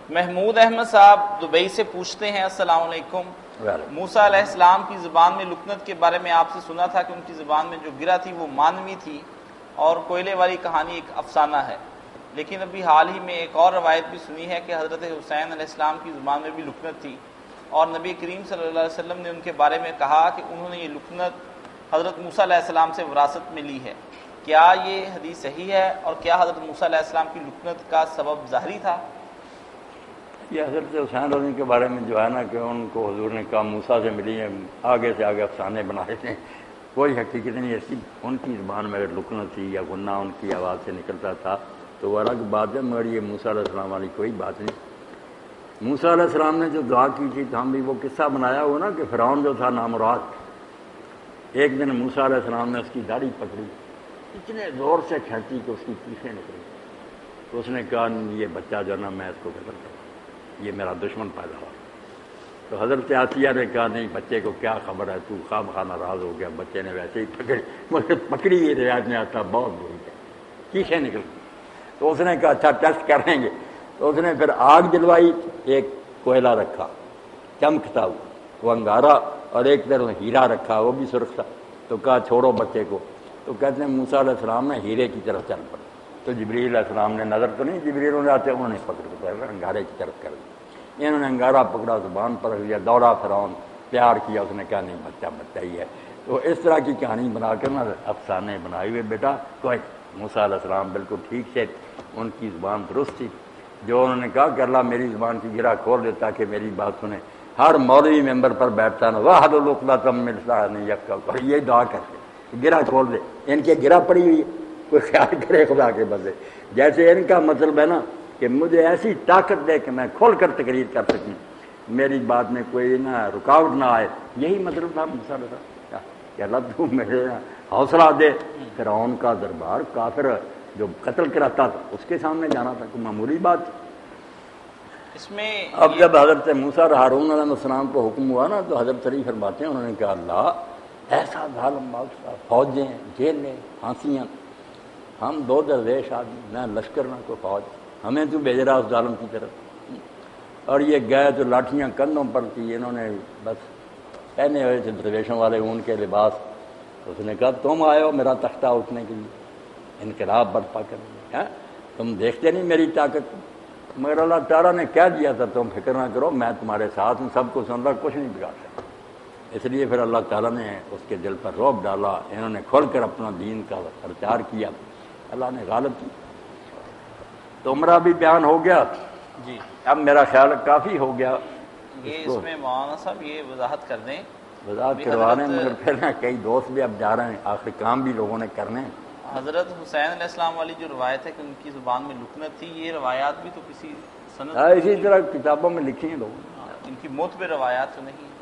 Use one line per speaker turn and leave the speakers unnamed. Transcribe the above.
محمود احمد صاحب دبئی سے پوچھتے ہیں، السلام علیکم، موسیٰ علیہ السلام کی زبان میں لکنت کے بارے میں آپ سے سنا تھا کہ ان کی زبان میں جو گرہ تھی وہ مانوی تھی اور کوئلے والی کہانی ایک افسانہ ہے، لیکن ابھی حال ہی میں ایک اور روایت بھی سنی ہے کہ حضرت حسین علیہ السلام کی زبان میں بھی لکنت تھی اور نبی کریم صلی اللہ علیہ وسلم نے ان کے بارے میں کہا کہ انہوں نے یہ لکنت حضرت موسیٰ علیہ السلام سے وراثت میں لی ہے۔ کیا یہ حدیث صحیح ہے اور کیا حضرت موسیٰ علیہ السلام کی لکنت کا سبب ظاہری تھا؟
یہ حضرت حسین رضی کے بارے میں جو ہے نا کہ ان کو حضور نے کہا موسیٰ سے ملی ہیں، آگے سے آگے افسانے بنائے تھے، کوئی حقیقت نہیں ایسی۔ ان کی زبان میں اگر لکنت تھی یا غنہ ان کی آواز سے نکلتا تھا تو وہ الگ بات ہے، مگر یہ موسیٰ علیہ السلام والی کوئی بات نہیں۔ موسیٰ علیہ السلام نے جو دعا کی تھی تو ہم بھی وہ قصہ بنایا ہوا نا کہ فرعون جو تھا نامراد، ایک دن موسیٰ علیہ السلام نے اس کی داڑھی پکڑی، اتنے زور سے کھینچی کہ اس کی پیٹھیں نکلی، تو اس نے کہا یہ بچہ جو نا میں اس کو قتل کروں، یہ میرا دشمن پیدا ہوا۔ تو حضرت عطیہ نے کہا نہیں، بچے کو کیا خبر ہے، تو خواب خواہ ناراض ہو گیا، بچے نے ویسے ہی پکڑی، مگر پکڑی یہ روایت میں آتا بہت بری ہے، چیخیں نکل گئی۔ تو اس نے کہا اچھا ٹیسٹ کریں گے، تو اس نے پھر آگ جلوائی، ایک کوئلہ رکھا چمکتا ہوا وہ انگارا، اور ایک طرف ہیرا رکھا وہ بھی سرخ تھا، تو کہا چھوڑو بچے کو۔ تو کہتے ہیں موسیٰ علیہ السلام نے ہیرے کی طرف چل پڑے، تو جبریل علیہ السلام نے نظر تو نہیں، جبریل نے آتے انہوں نے پکڑ کے انگارے کی طرف کر دیا، انہوں نے انگارہ پکڑا، زبان پر رکھ دیا، دوڑا فرعون، پیار کیا، اس نے کہا نہیں بچہ بچہ ہی ہے۔ تو اس طرح کی کہانی بنا کر نا افسانے بنائے ہوئے بیٹا کوئی۔ موسیٰ علیہ السلام بالکل ٹھیک سے، ان کی زبان درست تھی، جو انہوں نے کہا کہ اللہ میری زبان کی گرہ کھول دیتا کہ میری بات سنے۔ ہر مولوی ممبر پر بیٹھتا نا واحلل عقدۃ من لسانی یفقہوا، یہ دعا کرتے گرہ کھول دے، ان کے گرہ پڑی ہوئی ہے، کوئی خیال کرے خدا کے بندے۔ جیسے ان کا مطلب ہے نا کہ مجھے ایسی طاقت دے کہ میں کھول کر تقریر کر سکوں، میری بات میں کوئی نہ رکاوٹ نہ آئے، یہی مطلب تھا موسیٰ علیہ السلام کہ اللہ تو میرے حوصلہ دے۔ فرعون کا دربار کافر جو قتل کراتا تھا اس کے سامنے جانا تھا، کوئی معمولی بات۔
اس میں
اب جب حضرت موسیٰ اور ہارون علیہ السلام کو حکم ہوا نا تو حضرت علی فرماتے ہیں انہوں نے کہا اللہ ایسا ظالم بادشاہ، فوجیں، جیلیں، پھانسیاں، ہم دو درویش آدمی، نہ لشکر نہ کوئی فوج، ہمیں تو بھیج رہا اس ظالم کی طرف۔ اور یہ گئے تو لاٹھیاں کندھوں پر تھی، انہوں نے بس پہنے ہوئے تھے درویشوں والے اون کے لباس۔ اس نے کہا تم آئے ہو میرا تختہ اٹھنے کے لیے، انقلاب برپا کرنے، تم دیکھتے نہیں میری طاقت، مگر اللہ تعالیٰ نے کہہ دیا تھا تم فکر نہ کرو میں تمہارے ساتھ ہوں، سب کو سن رہا، کچھ نہیں بگاڑ سکتا۔ اس لیے پھر اللہ تعالیٰ نے اس کے دل پر رعب ڈالا، انہوں نے کھول کر اپنا دین کا پرچار کیا، اللہ نے غالب کی۔ تو عمرہ بھی بیان ہو گیا
جی،
اب میرا خیال کافی ہو گیا۔
یہ اس میں مولانا صاحب یہ وضاحت کر دیں،
وضاحت کروانے مگر پھر نا کئی دوست بھی اب جا رہے ہیں، آخر کام بھی لوگوں نے کرنے ہیں۔
حضرت حسین علیہ السلام والی جو روایت ہے کہ ان کی زبان میں لکنت تھی، یہ روایات بھی تو کسی سند
اسی طرح کتابوں میں لکھی ہیں لوگوں نے،
ان کی معتبر روایات تو نہیں ہیں۔